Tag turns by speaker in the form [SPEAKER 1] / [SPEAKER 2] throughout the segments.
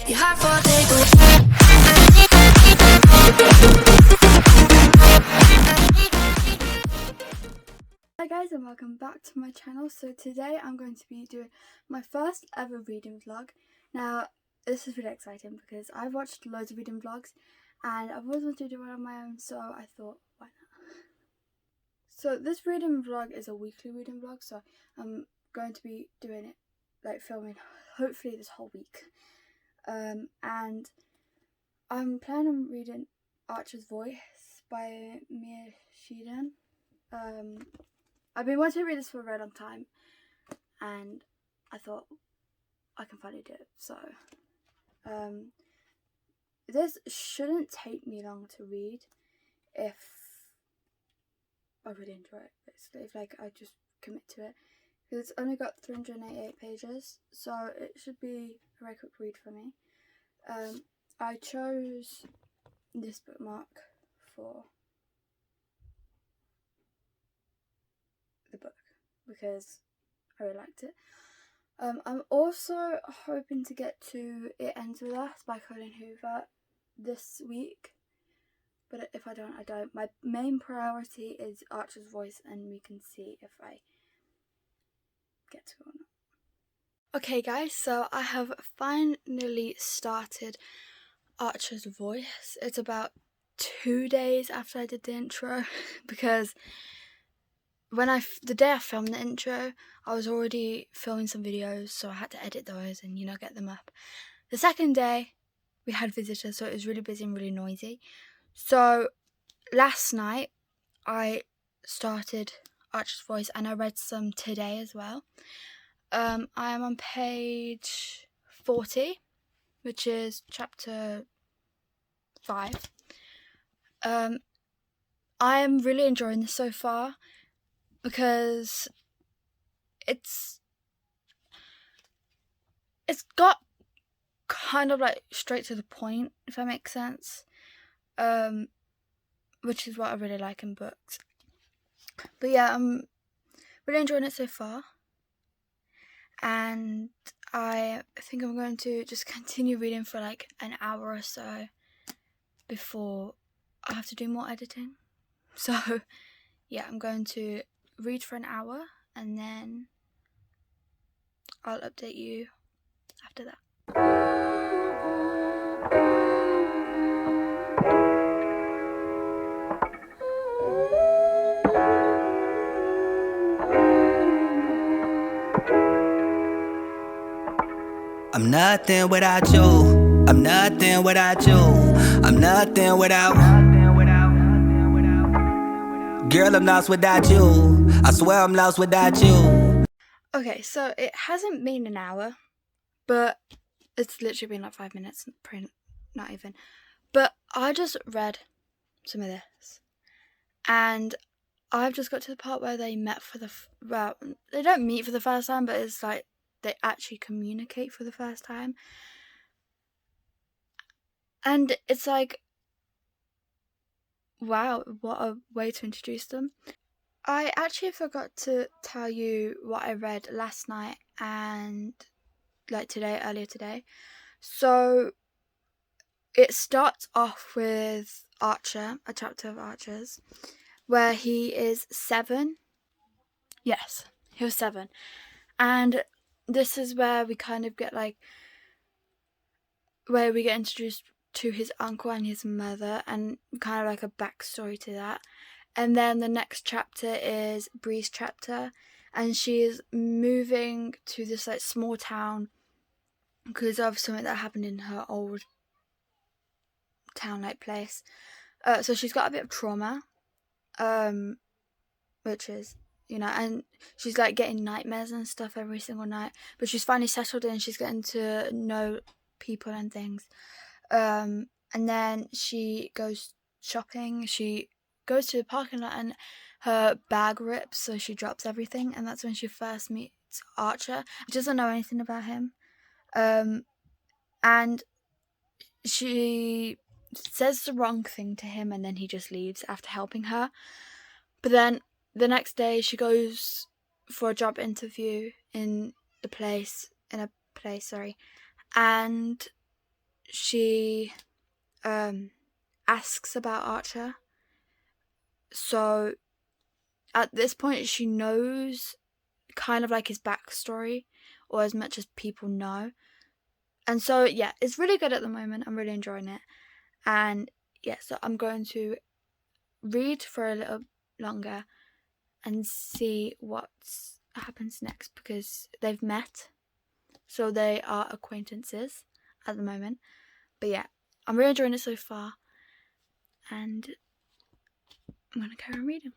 [SPEAKER 1] Your heart for take
[SPEAKER 2] Hi guys, and welcome back to my channel. So today I'm going to be doing my first ever reading vlog. Now this is really exciting because I've watched loads of reading vlogs and I've always wanted to do one on my own, so I thought, why not? So this reading vlog is a weekly reading vlog, so I'm going to be doing it, like filming, hopefully this whole week. And I'm planning on reading Archer's Voice by Mia Sheehan. I've been wanting to read this for a very long time, and I thought I can finally do it. So, this shouldn't take me long to read if I really enjoy it, basically. If I just commit to it. Because it's only got 388 pages, so it should be a very quick read for me. I chose this bookmark for the book because I really liked it. I'm also hoping to get to It Ends With Us by Colin Hoover this week, but if I don't, I don't. My main priority is Archer's Voice, and we can see if I get to it or not. Okay guys, so I have finally started Archer's Voice. It's about 2 days after I did the intro because the day I filmed the intro, I was already filming some videos, so I had to edit those and, get them up. The second day, we had visitors, so it was really busy and really noisy. So, last night, I started Archer's Voice, and I read some today as well. I am on page 40, which is chapter 5. I am really enjoying this so far, because it's got kind of like straight to the point, if that makes sense, which is what I really like in books. But yeah, I'm really enjoying it so far, and I think I'm going to just continue reading for like an hour or so before I have to do more editing. So yeah, I'm going to read for an hour and then I'll update you after that.
[SPEAKER 3] I'm nothing without you. I'm nothing without you. I'm nothing without. Girl, I'm lost without you. I swear I'm lost without you.
[SPEAKER 2] Okay, so it hasn't been an hour, but it's literally been like 5 minutes, not even. But I just read some of this, and I've just got to the part where they met for well, they don't meet for the first time, but it's like they actually communicate for the first time. And it's like, wow, what a way to introduce them. I actually forgot to tell you what I read last night and earlier today. So it starts off with Archer, a chapter of Archer's, where he is 7. Yes, he was 7. And this is where we kind of get where we get introduced to his uncle and his mother, and kind of like a backstory to that. And then the next chapter is Bree's chapter, and she is moving to this like small town because of something that happened in her old town like place. So she's got a bit of trauma, which is, and she's like getting nightmares and stuff every single night, but she's finally settled in, she's getting to know people and things. And then she goes shopping, she goes to the parking lot and her bag rips, so she drops everything, and that's when she first meets Archer. She doesn't know anything about him, and she says the wrong thing to him, and then he just leaves after helping her. But then the next day she goes for a job interview in a place, and she asks about Archer. So at this point she knows kind of like his backstory, or as much as people know. And so yeah, it's really good at the moment. I'm really enjoying it. And yeah, so I'm going to read for a little longer and see what happens next, because they've met, so they are acquaintances at the moment. But yeah, I'm really enjoying it so far, and I'm gonna carry on reading.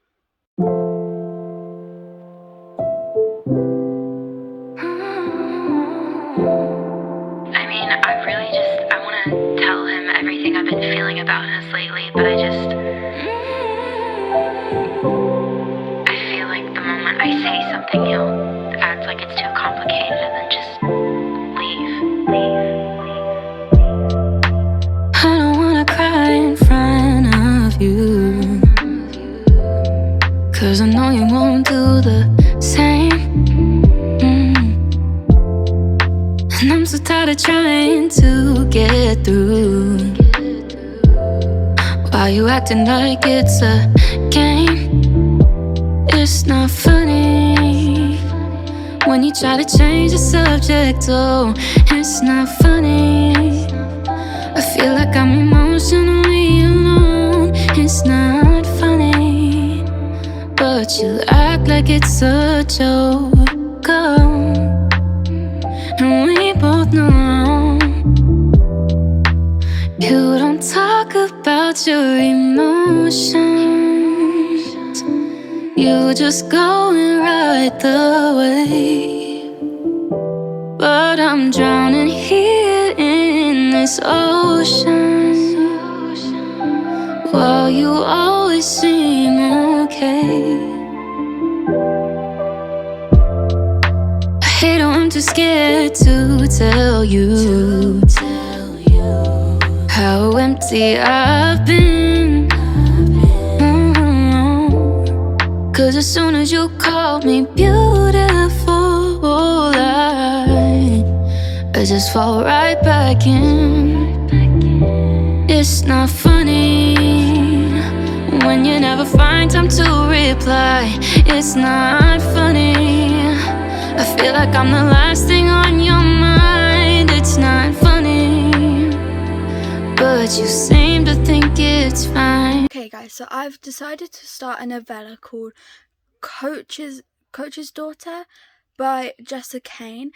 [SPEAKER 1] I mean, I want to tell him everything I've been feeling about us lately, but I feel like the moment I say something, he'll act like it's too complicated and then just leave. I don't want to cry in front of you, 'cause I know you won't do the same. And I'm so tired of trying to get through. Why you acting like it's a game? It's not funny when you try to change the subject. Oh, it's not funny. I feel like I'm emotionally alone. It's not funny, but you act like it's a joke. Oh, and we both know you don't talk about your emotions. You just go and ride the wave. But I'm drowning here in this ocean, while you always seem okay. I hate how I'm too scared to tell you how empty I've been. 'Cause as soon as you call me beautiful, I just fall right back in. It's not funny when you never find time to reply. It's not funny. I feel like I'm the last thing on your mind. It's not funny, but you seem to think it's fine.
[SPEAKER 2] Okay guys, so I've decided to start a novella called Coach's Daughter by Jessica Kane,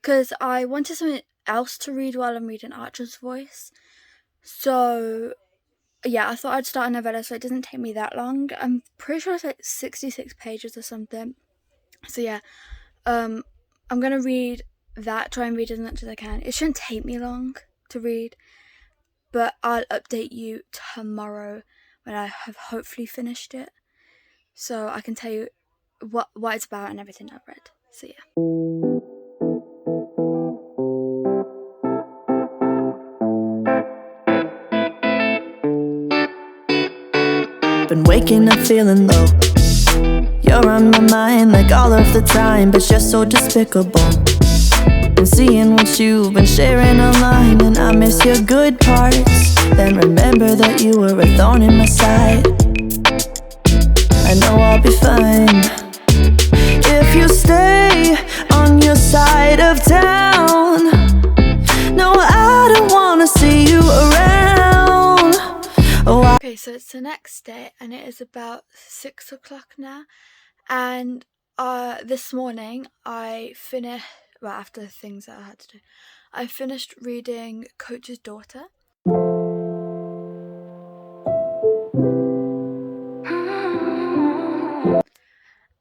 [SPEAKER 2] because I wanted something else to read while I'm reading Archer's Voice. So yeah, I thought I'd start a novella so it doesn't take me that long. I'm pretty sure it's like 66 pages or something. So yeah, I'm gonna read that, try and read as much as I can. It shouldn't take me long to read, but I'll update you tomorrow when I have hopefully finished it, so I can tell you what it's about and everything I've read. So yeah.
[SPEAKER 4] Been waking up feeling low. You're on my mind like all of the time, but you're so despicable. Been seeing what you've been sharing online, and I miss your good parts. Then remember that you were a thorn in my side. I know I'll be fine if you stay on your side of town. No, I don't wanna see you around. Oh,
[SPEAKER 2] Okay, so it's the next day and it is about 6 o'clock now, and this morning I finished, well, after the things that I had to do, I finished reading Coach's Daughter.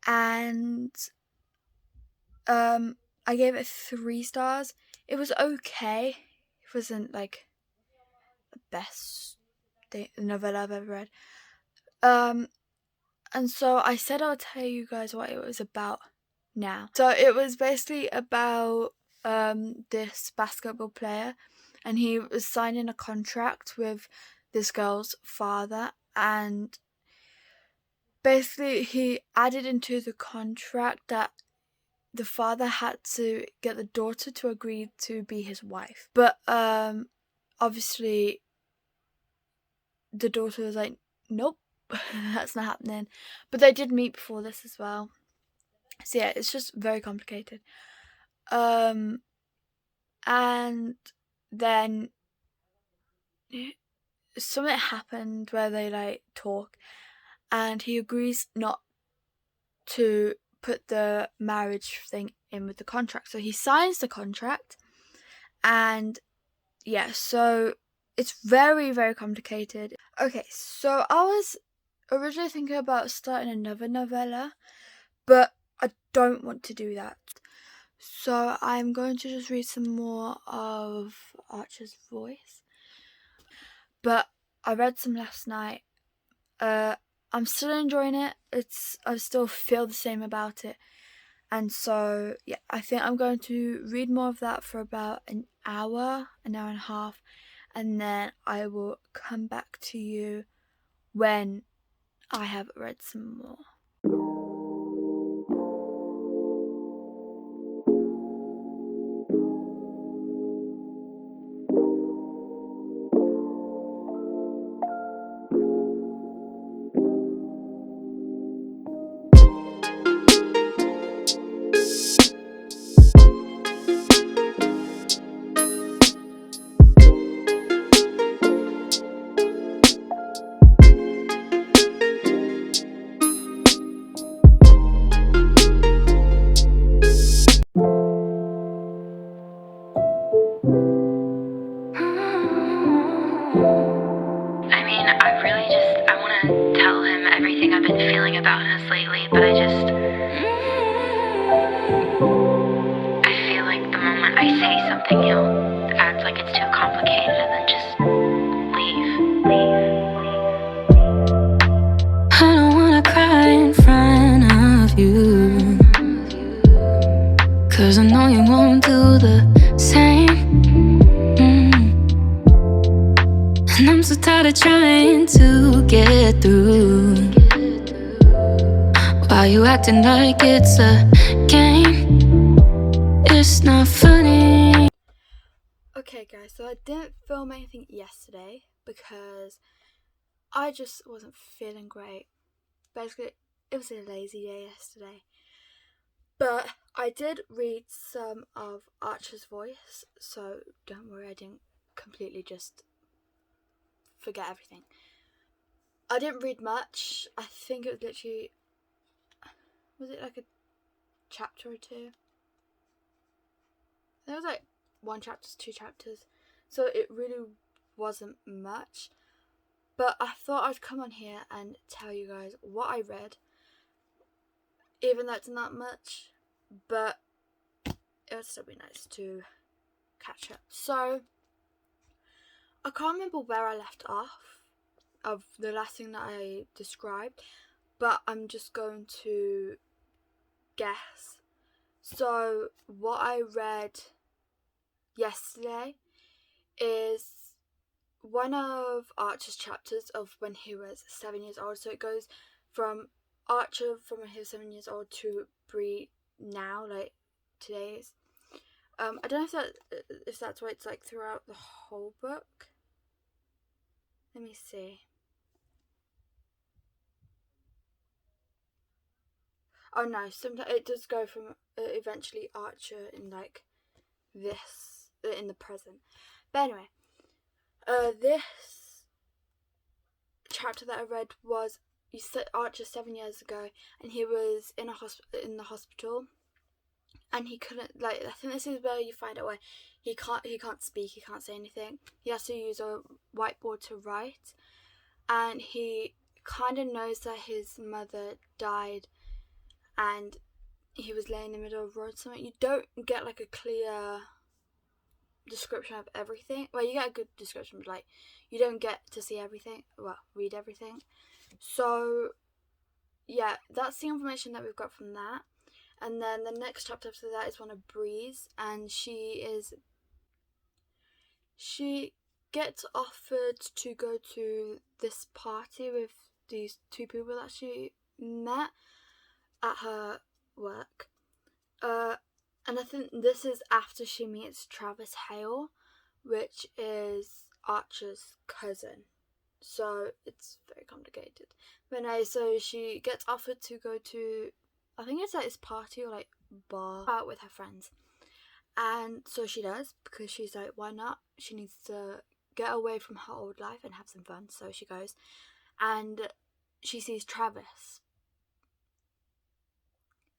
[SPEAKER 2] And I gave it 3 stars. It was okay. It wasn't like the best novella I've ever read. And so I said I'll tell you guys what it was about now. So it was basically about this basketball player, and he was signing a contract with this girl's father, and basically he added into the contract that the father had to get the daughter to agree to be his wife. But obviously the daughter was like, nope, that's not happening. But they did meet before this as well. So yeah, it's just very complicated. And then something happened where they like talk, and he agrees not to put the marriage thing in with the contract. So he signs the contract, and yeah, so it's very, very complicated. Okay, so I was originally thinking about starting another novella, but I don't want to do that. So I'm going to just read some more of Archer's Voice. But I read some last night. I'm still enjoying it. I still feel the same about it. And so, yeah, I think I'm going to read more of that for about an hour and a half. And then I will come back to you when I have read some more.
[SPEAKER 1] I want to tell him everything I've been feeling about us lately, but I feel like the moment I say something, he'll act like it's too complicated and then just leave. I don't want to cry in front of you, 'cause I know you won't do the same. And I'm so tired of trying to get through. Why you acting like it's a game? It's not funny.
[SPEAKER 2] Okay guys, so I didn't film anything yesterday because I just wasn't feeling great. Basically, it was a lazy day yesterday. But I did read some of Archer's Voice, so don't worry, I didn't completely just forget everything. I didn't read much. I think it was literally, was it like a chapter or two? There was like 1 chapter, 2 chapters, so it really wasn't much. But I thought I'd come on here and tell you guys what I read, even though it's not much, but it would still be nice to catch up. So I can't remember where I left off of the last thing that I described, but I'm just going to guess. So what I read yesterday is one of Archer's chapters of when he was 7 years old. So it goes from Archer from when he was 7 years old to Bree now, like today's. I don't know if that's what it's like throughout the whole book. Let me see. Oh no, sometimes it does go from eventually Archer in like this in the present. But anyway, this chapter that I read was Archer 7 years ago, and he was in the hospital, and he couldn't, like, I think this is where you find out where he can't speak, he can't say anything. He has to use a whiteboard to write, and he kind of knows that his mother died, and he was laying in the middle of the road somewhere. You don't get like a clear description of everything. Well, you get a good description, but like you don't get to see everything. Well, read everything. So yeah, that's the information that we've got from that. And then the next chapter after that is one of Bree's, and she gets offered to go to this party with these 2 people that she met at her work. And I think this is after she meets Travis Hale, which is Archer's cousin. So it's very complicated. But anyway, so she gets offered to go to, I think it's like this party or like bar out with her friends. And so she does, because she's like, why not? She needs to get away from her old life and have some fun. So she goes and she sees Travis.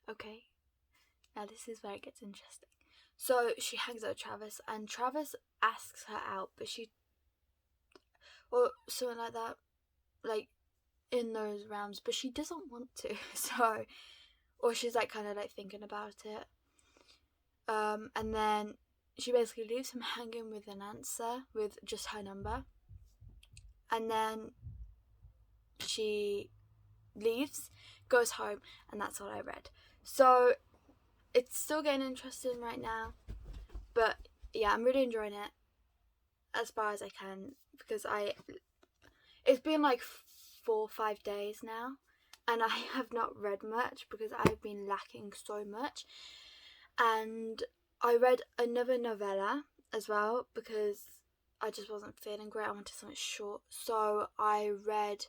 [SPEAKER 2] Okay, now this is where it gets interesting. So she hangs out with Travis, and Travis asks her out, but she, or something like that, like in those realms, but she doesn't want to. So, or she's like kind of like thinking about it. And then she basically leaves him hanging with an answer with just her number. And then she leaves, goes home, and that's all I read. So it's still getting interesting right now. But yeah, I'm really enjoying it as far as I can, because it's been like 4 or 5 days now, and I have not read much because I've been lacking so much. And I read another novella as well because I just wasn't feeling great. I wanted something short, so I read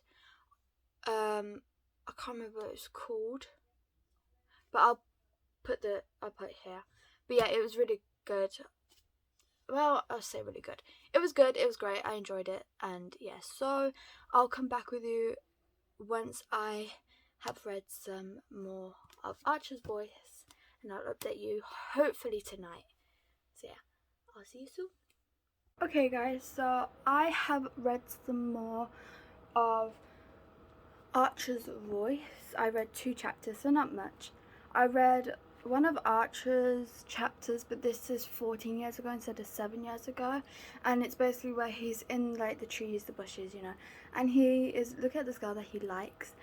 [SPEAKER 2] I can't remember what it's called, but I'll put it here. But yeah, it was really good. Well, I'll say really good. It was good, it was great, I enjoyed it. And yeah, so I'll come back with you once I have read some more of Archer's Voice, and I'll update you hopefully tonight. So yeah, I'll see you soon. Okay guys, so I have read some more of Archer's Voice. I read 2 chapters, so not much. I read one of Archer's chapters, but this is 14 years ago instead of 7 years ago, and it's basically where he's in like the trees, the bushes, you know, and he is looking at this girl that he likes,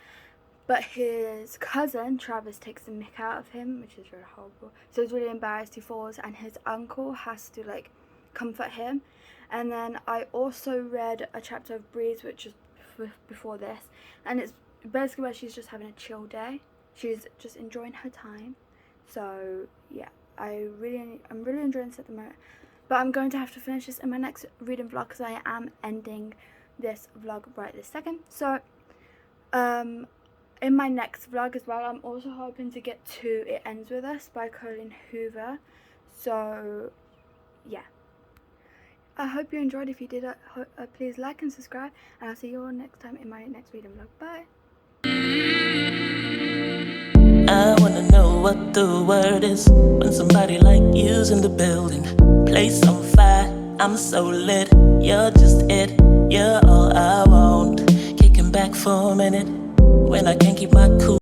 [SPEAKER 2] but his cousin Travis takes the mick out of him, which is really horrible. So he's really embarrassed, he falls, and his uncle has to like comfort him. And then I also read a chapter of Breeze, which is before this, and it's basically where she's just having a chill day. She's just enjoying her time. So yeah, I'm really enjoying this at the moment. But I'm going to have to finish this in my next reading vlog because I am ending this vlog right this second. So in my next vlog as well, I'm also hoping to get to It Ends With Us by Colin Hoover. So yeah, I hope you enjoyed. If you did, please like and subscribe, and I'll see you all next time in my next reading vlog. Bye.
[SPEAKER 5] I wanna know what the word is when somebody like you's in the building. Place on fire, I'm so lit. You're just it, you're all I want. Kicking back for a minute when I can't keep my cool.